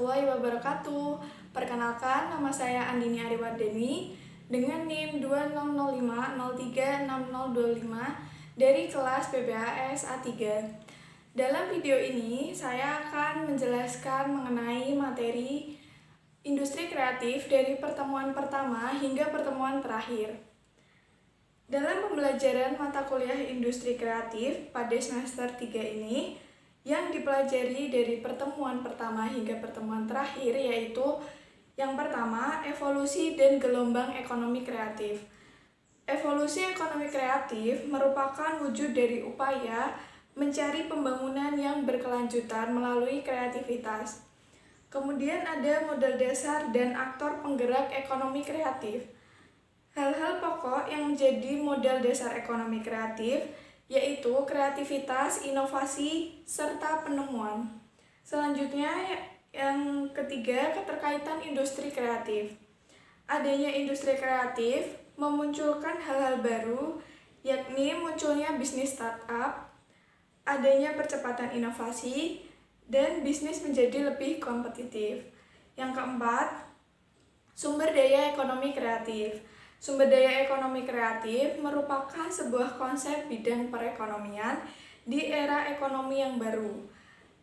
warahmatullahi wabarakatuh. Perkenalkan, nama saya Andini Ariwardeni dengan NIM 2005036025 dari kelas PBAS A3. Dalam video ini, saya akan menjelaskan mengenai materi industri kreatif dari pertemuan pertama hingga pertemuan terakhir. Dalam pembelajaran mata kuliah industri kreatif pada semester 3 ini, yang dipelajari dari pertemuan pertama hingga pertemuan terakhir yaitu yang pertama, evolusi dan gelombang ekonomi kreatif. Evolusi ekonomi kreatif merupakan wujud dari upaya mencari pembangunan yang berkelanjutan melalui kreativitas. Kemudian ada modal dasar dan aktor penggerak ekonomi kreatif. Hal-hal pokok yang menjadi modal dasar ekonomi kreatif yaitu kreativitas, inovasi, serta penemuan. Selanjutnya yang ketiga, keterkaitan industri kreatif. Adanya industri kreatif memunculkan hal-hal baru, yakni munculnya bisnis startup, adanya percepatan inovasi, dan bisnis menjadi lebih kompetitif. Yang keempat, sumber daya ekonomi kreatif. Sumber daya ekonomi kreatif merupakan sebuah konsep bidang perekonomian di era ekonomi yang baru,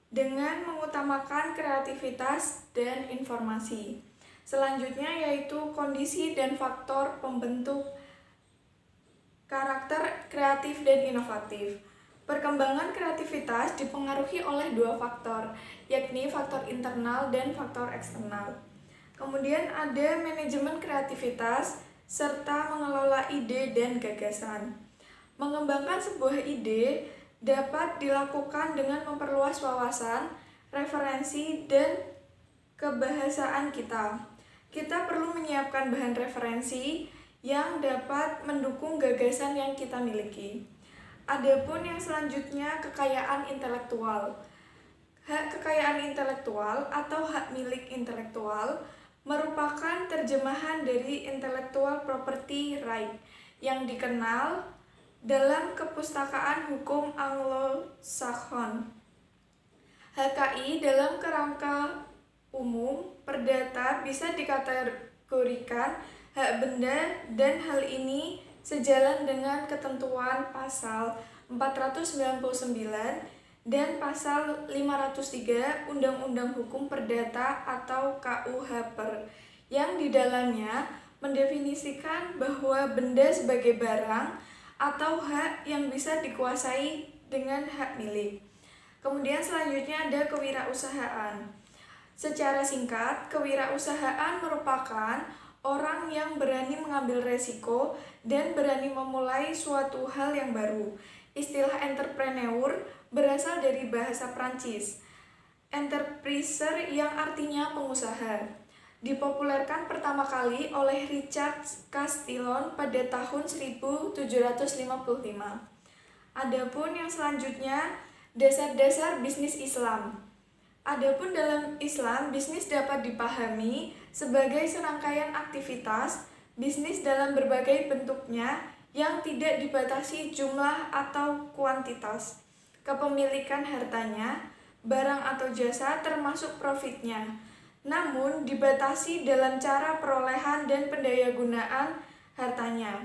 dengan mengutamakan kreativitas dan informasi. Selanjutnya yaitu kondisi dan faktor pembentuk karakter kreatif dan inovatif. Perkembangan kreativitas dipengaruhi oleh dua faktor, yakni faktor internal dan faktor eksternal. Kemudian ada manajemen kreativitas serta mengelola ide dan gagasan. Mengembangkan sebuah ide dapat dilakukan dengan memperluas wawasan, referensi, dan kebahasaan kita. Kita perlu menyiapkan bahan referensi yang dapat mendukung gagasan yang kita miliki. Adapun yang selanjutnya, kekayaan intelektual. Hak kekayaan intelektual atau hak milik intelektual merupakan terjemahan dari intellectual property right yang dikenal dalam kepustakaan hukum Anglo-Saxon. HKI dalam kerangka umum perdata bisa dikategorikan hak benda dan hal ini sejalan dengan ketentuan pasal 499 dan pasal 503 Undang-Undang Hukum Perdata atau KUH-PER yang di dalamnya mendefinisikan bahwa benda sebagai barang atau hak yang bisa dikuasai dengan hak milik. Kemudian selanjutnya ada kewirausahaan. Secara singkat, kewirausahaan merupakan orang yang berani mengambil resiko dan berani memulai suatu hal yang baru. Istilah entrepreneur berasal dari bahasa Prancis. Entrepreneur yang artinya pengusaha. Dipopulerkan pertama kali oleh Richard Castillon pada tahun 1755. Adapun yang selanjutnya, dasar-dasar bisnis Islam. Adapun dalam Islam, bisnis dapat dipahami sebagai serangkaian aktivitas bisnis dalam berbagai bentuknya yang tidak dibatasi jumlah atau kuantitas, kepemilikan hartanya, barang atau jasa termasuk profitnya, namun dibatasi dalam cara perolehan dan pendayagunaan hartanya.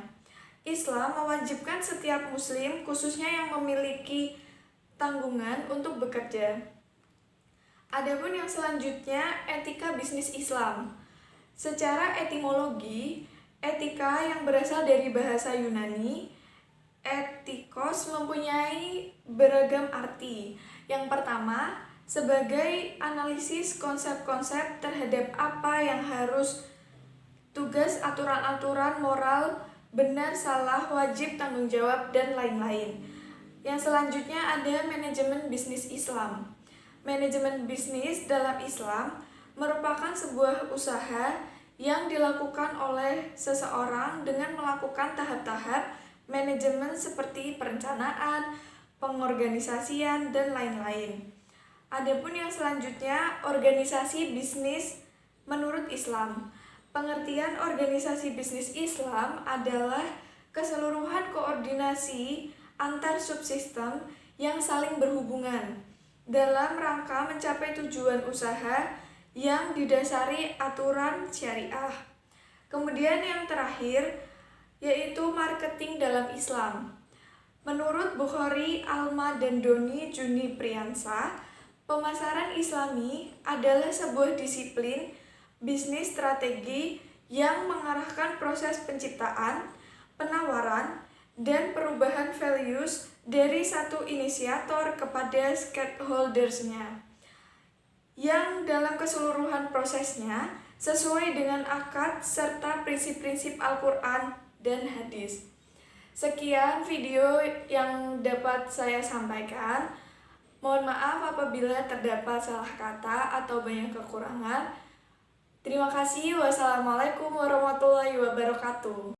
Islam mewajibkan setiap muslim, khususnya yang memiliki tanggungan untuk bekerja. Adapun yang selanjutnya, etika bisnis Islam. Secara etimologi, etika yang berasal dari bahasa Yunani, etikos, mempunyai beragam arti. Yang pertama, sebagai analisis konsep-konsep terhadap apa yang harus, tugas, aturan-aturan moral, benar, salah, wajib, tanggung jawab, dan lain-lain. Yang selanjutnya ada manajemen bisnis Islam. Manajemen bisnis dalam Islam merupakan sebuah usaha yang dilakukan oleh seseorang dengan melakukan tahap-tahap manajemen seperti perencanaan, pengorganisasian, dan lain-lain. Adapun yang selanjutnya, organisasi bisnis menurut Islam. Pengertian organisasi bisnis Islam adalah keseluruhan koordinasi antar subsistem yang saling berhubungan dalam rangka mencapai tujuan usaha yang didasari aturan syariah. Kemudian yang terakhir yaitu marketing dalam Islam. Menurut Bukhari, Alma, dan Doni Juni Priyansa, pemasaran Islami adalah sebuah disiplin bisnis strategi yang mengarahkan proses penciptaan, penawaran, dan perubahan values dari satu inisiator kepada stakeholders-nya, yang dalam keseluruhan prosesnya sesuai dengan akad serta prinsip-prinsip Al-Quran dan hadis. Sekian video yang dapat saya sampaikan. Mohon maaf apabila terdapat salah kata atau banyak kekurangan. Terima kasih. Wassalamualaikum warahmatullahi wabarakatuh.